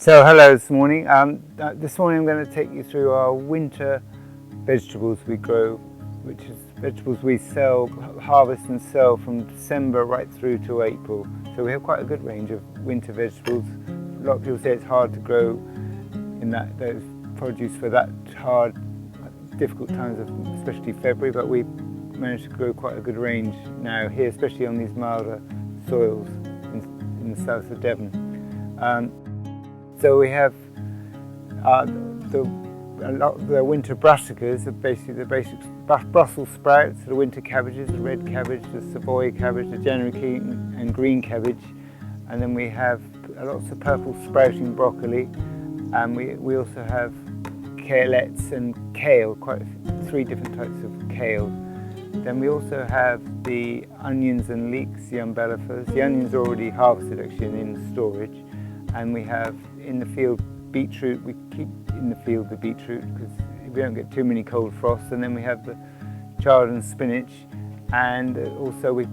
So hello this morning. This morning I'm going to take you through our winter vegetables we grow, which is vegetables we harvest and sell from December right through to April. So we have quite a good range of winter vegetables. A lot of people say it's hard to grow in those produce for that hard, difficult times of especially February, but we managed to grow quite a good range now here, especially on these milder soils in the south of Devon. So we have a lot of the winter brassicas, basically the basic Brussels sprouts, the winter cabbages, the red cabbage, the Savoy cabbage, the January Keaton and green cabbage, and then we have lots of purple sprouting broccoli, and we also have kaleettes and kale, three different types of kale. Then we also have the onions and leeks, the umbellifers. The onions are already harvested actually and in storage, and we have in the field beetroot. We keep in the field the beetroot because we don't get too many cold frosts. And then we have the chard and spinach, and also we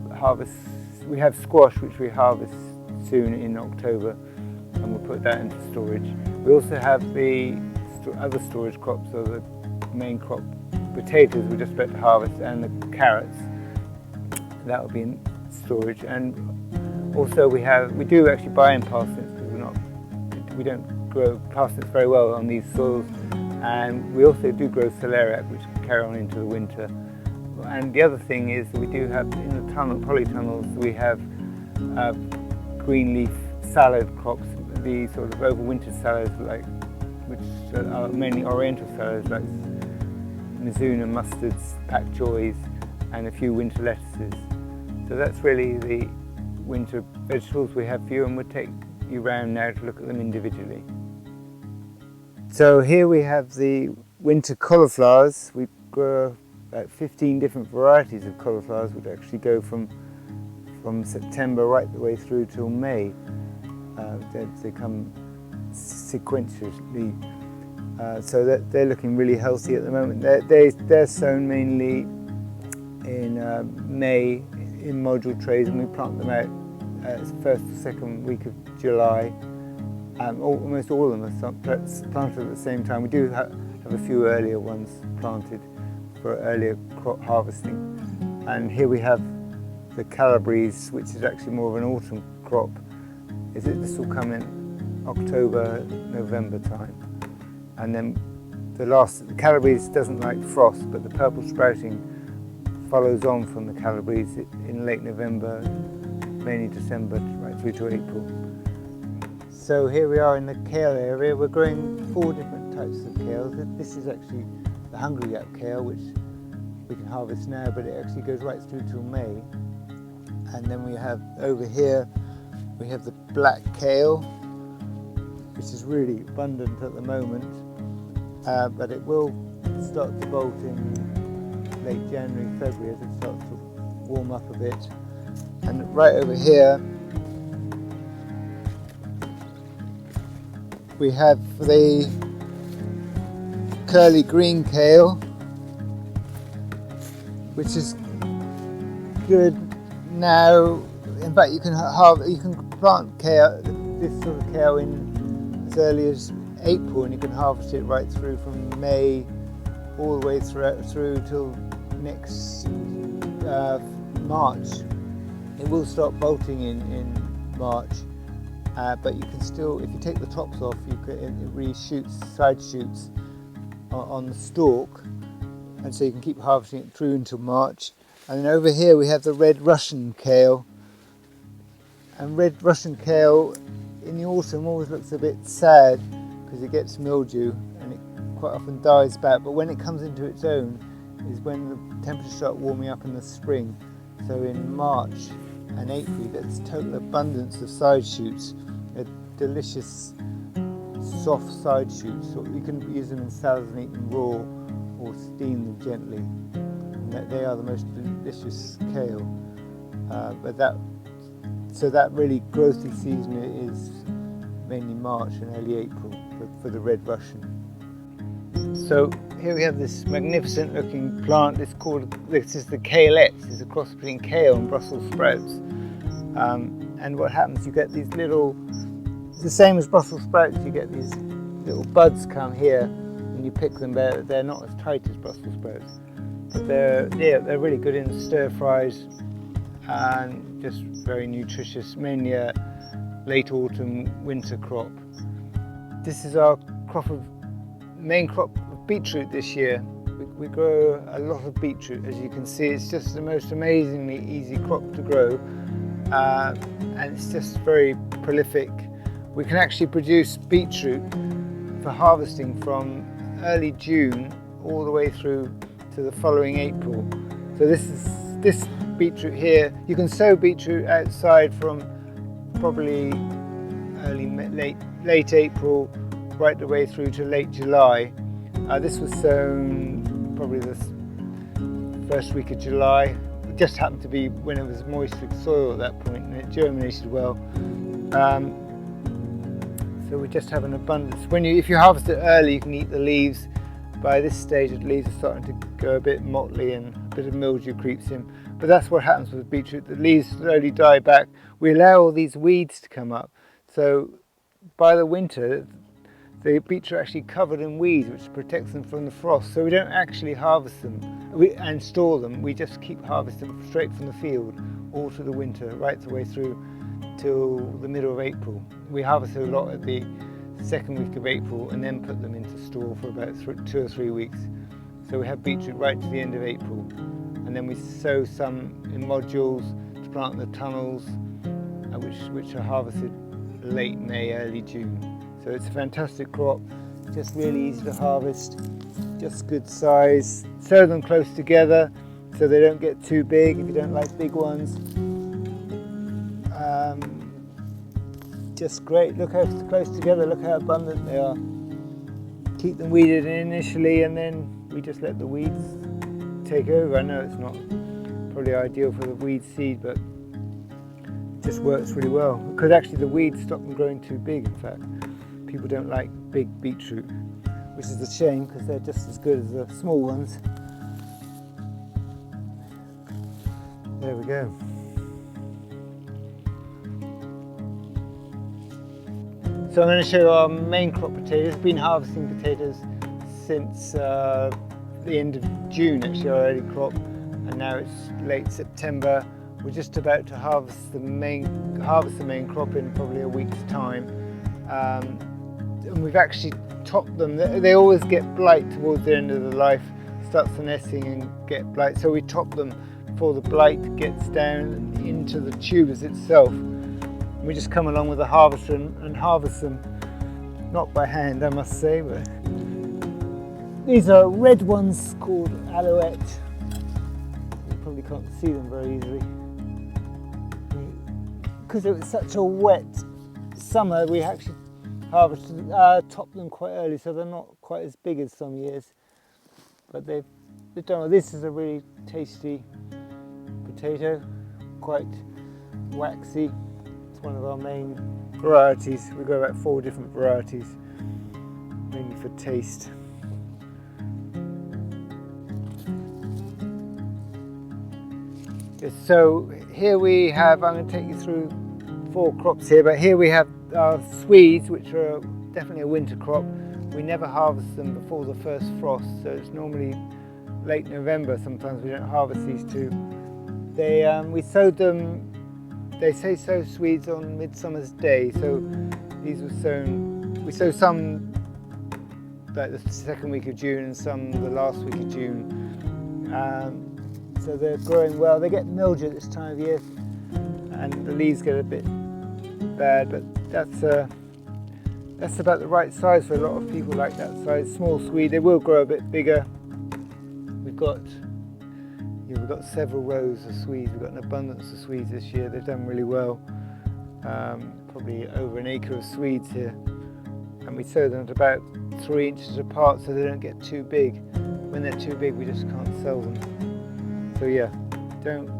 have squash, which we harvest soon in October, and we'll put that into storage. We also have the other storage crops, so the main crop potatoes we're just about to harvest, and the carrots that will be in storage. And also we do actually buy in parsnips because we don't grow parsnips very well on these soils, and we also do grow celeriac, which can carry on into the winter. And the other thing is that we do have in the polytunnels we have green leaf salad crops, the sort of overwintered salads which are mainly oriental salads like Mizuna mustards, pak choys, and a few winter lettuces. So that's really the winter vegetables we have for you, and we'll take you round now to look at them individually. So here we have the winter cauliflowers. We grow about 15 different varieties of cauliflowers, which actually go from September right the way through till May. They come sequentially, so that they're looking really healthy at the moment. They're sown mainly in May in module trays, and we plant them out first or second week of July. Almost all of them are planted at the same time. We do have a few earlier ones planted for earlier crop harvesting. And here we have the Calabrese, which is actually more of an autumn crop. This will come in October, November time. And then the Calabrese doesn't like frost, but the purple sprouting follows on from the Calabrese in late November, mainly December, right through to April. So here we are in the kale area. We're growing 4 different types of kale. This is actually the hungry yap kale, which we can harvest now, but it actually goes right through till May. And then we have over here, we have the black kale, which is really abundant at the moment, but it will start to bolt in late January, February as it starts to warm up a bit. And right over here, we have the curly green kale, which is good now. In fact, you can plant kale, this sort of kale in as early as April, and you can harvest it right through from May all the way through till next March. It will start bolting in March, but you can still, if you take the tops off, it reshoots, side shoots on the stalk, and so you can keep harvesting it through until March. And then over here we have the red Russian kale, and red Russian kale in the autumn always looks a bit sad because it gets mildew and it quite often dies back, but when it comes into its own is when the temperatures start warming up in the spring. So in March and April you get this total abundance of side shoots. They're delicious soft side shoots, so you can use them in salads and eat them raw or steam them gently. And they are the most delicious kale. So that really growthy season is mainly March and early April for the red Russian. So here we have this magnificent looking plant. This is the kaleettes. It's a cross between kale and Brussels sprouts. And what happens, you get these little It's the same as Brussels sprouts. You get these little buds come here, and you pick them. They're not as tight as Brussels sprouts, but they're really good in stir fries and just very nutritious. Mainly a late autumn winter crop. This is our main crop of beetroot this year. We grow a lot of beetroot, as you can see. It's just the most amazingly easy crop to grow, and it's just very prolific. We can actually produce beetroot for harvesting from early June all the way through to the following April. So this beetroot here, you can sow beetroot outside from probably late April right the way through to late July. This was sown probably the first week of July. It just happened to be when it was moist with soil at that point, and it germinated well. So we just have an abundance. If you harvest it early, you can eat the leaves. By this stage, the leaves are starting to go a bit mottly and a bit of mildew creeps in. But that's what happens with beetroot. The leaves slowly die back. We allow all these weeds to come up. So by the winter, the beetroot are actually covered in weeds, which protects them from the frost. So we don't actually harvest them and store them. We just keep harvesting them straight from the field all through the winter, right the way through till the middle of April. We harvest a lot at the second week of April and then put them into store for about 2 or 3 weeks. So we have beetroot right to the end of April, and then we sow some in modules to plant in the tunnels, which are harvested late May, early June. So it's a fantastic crop, just really easy to harvest, just good size. Sow them close together so they don't get too big if you don't like big ones. Just great, look how close together, look how abundant they are. Keep them weeded in initially, and then we just let the weeds take over. I know it's not probably ideal for the weed seed, but it just works really well. Because actually the weeds stop them growing too big, in fact. People don't like big beetroot, which is a shame because they're just as good as the small ones. There we go. So I'm going to show you our main crop potatoes. We've been harvesting potatoes since the end of June, actually, our early crop, and now it's late September. We're just about to harvest the main crop in probably a week's time. And we've actually topped them. They always get blight towards the end of the life, start senescing and get blight. So we top them before the blight gets down into the tubers itself. We just come along with a harvester and harvest them, not by hand, I must say, but these are red ones called Alouette. You probably can't see them very easily. Because it was such a wet summer, we actually topped them quite early, so they're not quite as big as some years. But they've done well. This is a really tasty potato, quite waxy. One of our main varieties. We've got about 4 different varieties, mainly for taste. So here we have, I'm going to take you through 4 crops here, but here we have our Swedes, which are definitely a winter crop. We never harvest them before the first frost, so it's normally late November. Sometimes we don't harvest these two. We sowed them. They say sow Swedes on Midsummer's Day, so these were sown. We sow some like the second week of June and some the last week of June. So they're growing well. They get mildew at this time of year, and the leaves get a bit bad, but that's about the right size for a lot of people like that size. Small Swede. They will grow a bit bigger. We've got several rows of Swedes. We've got an abundance of Swedes this year. They've done really well. Probably over an acre of Swedes here. And we sow them at about 3 inches apart so they don't get too big. When they're too big, we just can't sell them. So yeah,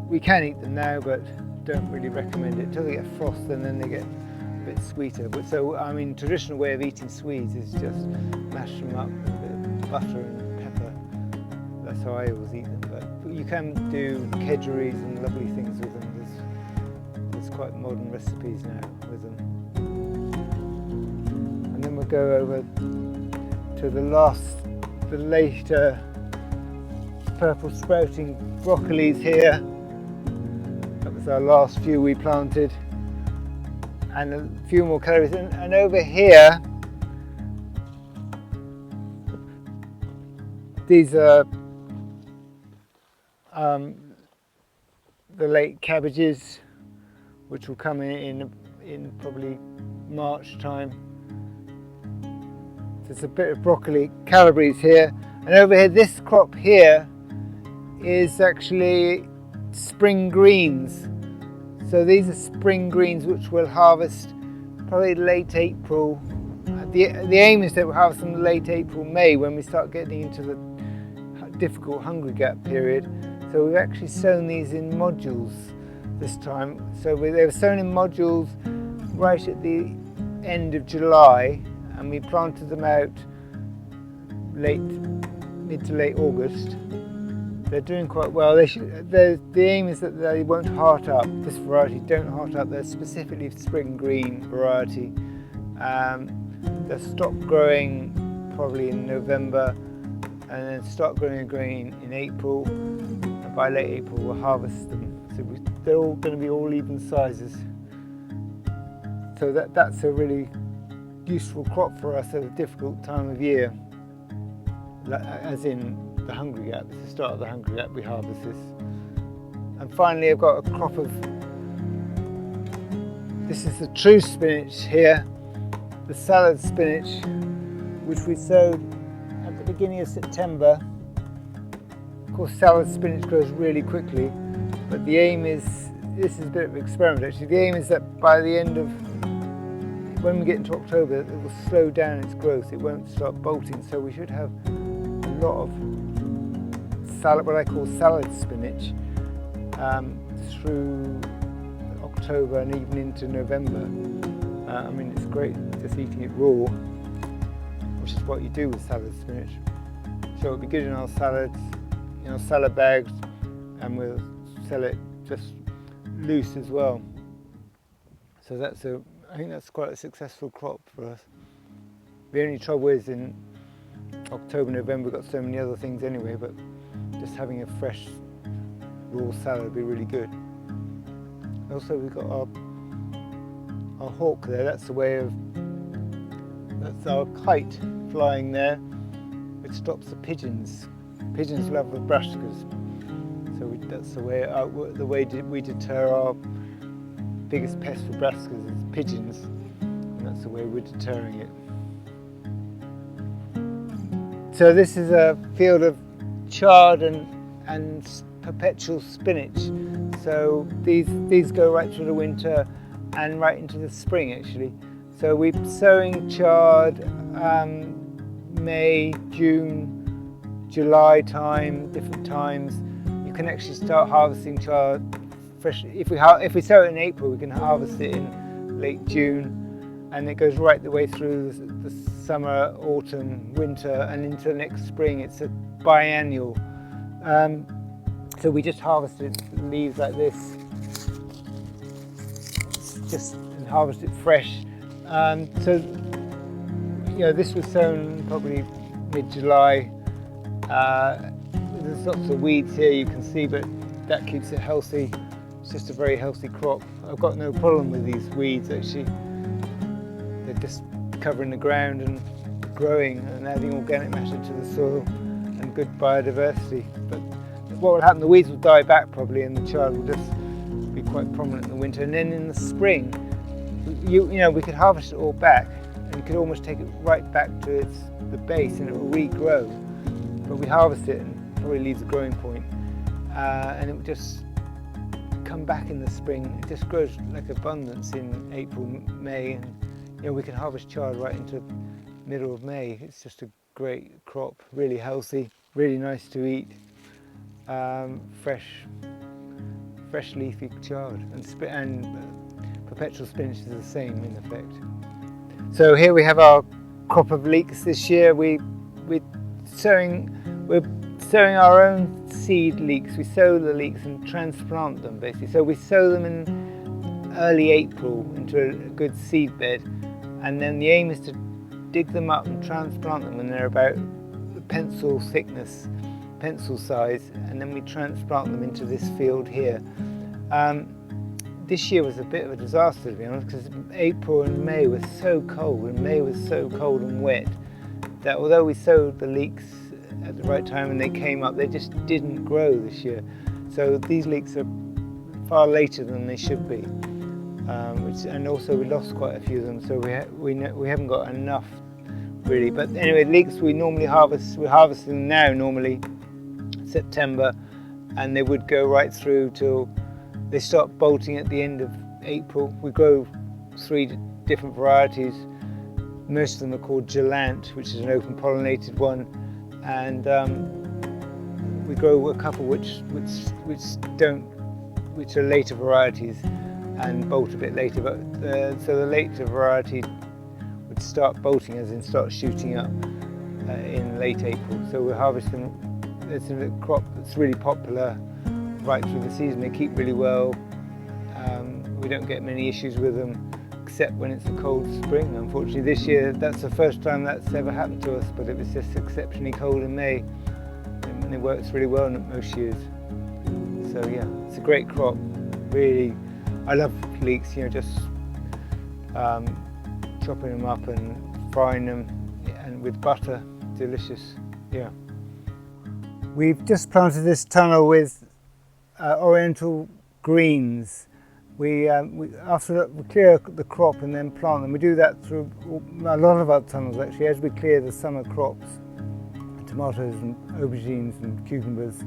we can eat them now, but don't really recommend it. Until they get frost, and then they get a bit sweeter. But so, I mean, traditional way of eating Swedes is just mash them up with a bit of butter and pepper. That's how I always eat them. But you can do kedgerries and lovely things with them. There's quite modern recipes now with them. go over to the later purple sprouting broccolis here. That was our last few we planted, and a few more calories. And over here, these are the late cabbages, which will come in probably March time. There's a bit of broccoli calabrese here, and over here, this crop here is actually spring greens. So these are spring greens which we'll harvest probably late April. The aim is that we'll harvest them late April, May, when we start getting into the difficult hungry gap period. So we've actually sown these in modules this time. So they were sown in modules right at the end of July, and we planted them out mid to late August. They're doing quite well. The aim is that they won't heart up. This variety don't heart up. They're specifically spring green variety. They'll stop growing probably in November, and then start growing green in April. And by late April, we'll harvest them. So they're all going to be all even sizes. So that's a really useful crop for us at a difficult time of year, as in the hungry gap. It's the start of the hungry gap, we harvest this. And finally, I've got a crop of, this is the true spinach here, the salad spinach, which we sowed at the beginning of September. Of course, salad spinach grows really quickly, but the aim is, this is a bit of an experiment actually, the aim is that by the end of, when we get into October, it will slow down its growth, it won't start bolting, so we should have a lot of salad, what I call salad spinach, through October and even into November. I mean, it's great just eating it raw, which is what you do with salad spinach. So it'll be good in our salads, in our salad bags, and we'll sell it just loose as well. So I think that's quite a successful crop for us. The only trouble is in October, November, we've got so many other things anyway, but just having a fresh raw salad would be really good. Also, we've got our hawk there. That's our kite flying there, which stops the pigeons. Pigeons love the brassicas, so that's the way we deter our biggest pest for brassicas is pigeons, and that's the way we're deterring it. So this is a field of chard and perpetual spinach. So these go right through the winter and right into the spring actually. So we're sowing chard May, June, July time, different times. You can actually start harvesting chard fresh. If we sow it in April, we can harvest it in late June, and it goes right the way through the summer, autumn, winter, and into the next spring. It's a biennial. So we just harvested leaves like this, and harvest it fresh. So this was sown probably mid-July. There's lots of weeds here you can see, but that keeps it healthy. It's just a very healthy crop. I've got no problem with these weeds actually. They're just covering the ground and growing and adding organic matter to the soil and good biodiversity. But what will happen, the weeds will die back probably, and the chard will just be quite prominent in the winter. And then in the spring, we could harvest it all back, and you could almost take it right back to the base, and it will regrow. But we harvest it and probably leaves a growing point, and it will just come back in the spring. It just grows like abundance in April, May, and we can harvest chard right into middle of May. It's just a great crop, really healthy, really nice to eat. Fresh leafy chard, and perpetual spinach is the same in effect. So here we have our crop of leeks this year. We're sowing our own seed leeks. We sow the leeks and transplant them basically. So we sow them in early April into a good seed bed, and then the aim is to dig them up and transplant them, and they're about pencil thickness, pencil size, and then we transplant them into this field here. This year was a bit of a disaster, to be honest, because April and May were so cold, and May was so cold and wet that although we sowed the leeks at the right time and they came up, they just didn't grow this year. So these leeks are far later than they should be, and also we lost quite a few of them, so we haven't got enough really. But anyway, leeks we normally harvest. We're harvesting now normally September, and they would go right through till they start bolting at the end of April. We grow 3 different varieties. Most of them are called Gelant, which is an open pollinated one, and we grow a couple which are later varieties and bolt a bit later. But so the later variety would start bolting, as in start shooting up in late April. So we're harvesting. It's a crop that's really popular right through the season. They keep really well. We don't get many issues with them, except when it's a cold spring. Unfortunately, this year that's the first time that's ever happened to us, but it was just exceptionally cold in May, and it works really well most years. So yeah, it's a great crop. Really, I love leeks. You know, just chopping them up and frying them, and with butter, delicious. Yeah. We've just planted this tunnel with oriental greens. We clear the crop and then plant them. We do that through a lot of our tunnels actually. As we clear the summer crops, tomatoes and aubergines and cucumbers,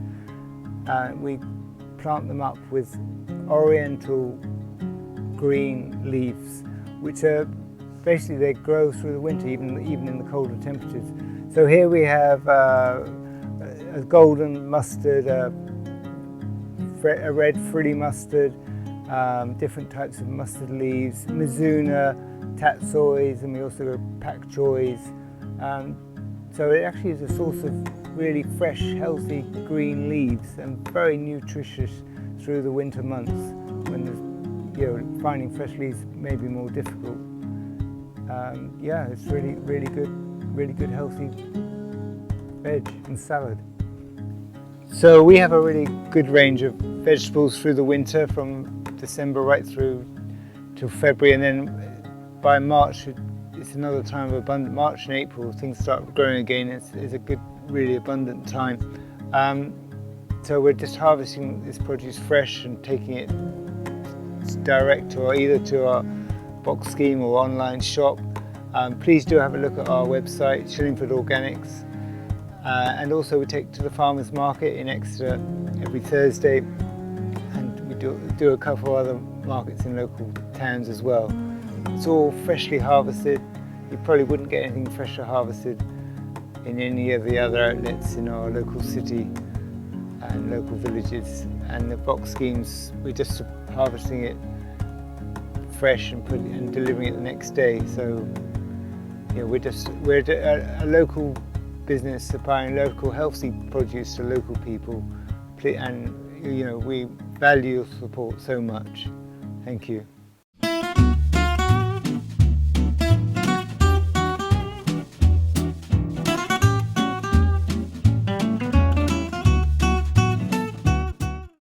we plant them up with oriental green leaves, which are basically, they grow through the winter, even in the colder temperatures. So here we have a golden mustard, a red frilly mustard, different types of mustard leaves, mizuna, tatsois, and we also go pak choys. So it actually is a source of really fresh, healthy green leaves, and very nutritious through the winter months when there's, finding fresh leaves may be more difficult. Yeah, it's really good healthy veg and salad. So we have a really good range of vegetables through the winter, from December right through to February, and then by March it's another time of abundant. March and April things start growing again. It's a good, really abundant time. So we're just harvesting this produce fresh and taking it direct to either to our box scheme or online shop. Please do have a look at our website, Shillingford Organics. And also we take to the Farmers Market in Exeter every Thursday, and we do a couple of other markets in local towns as well. It's all freshly harvested. You probably wouldn't get anything fresher harvested in any of the other outlets in our local city and local villages. And the box schemes, we're just harvesting it fresh and delivering it the next day. So we're a local business supplying local healthy produce to local people, and we value your support so much. Thank you.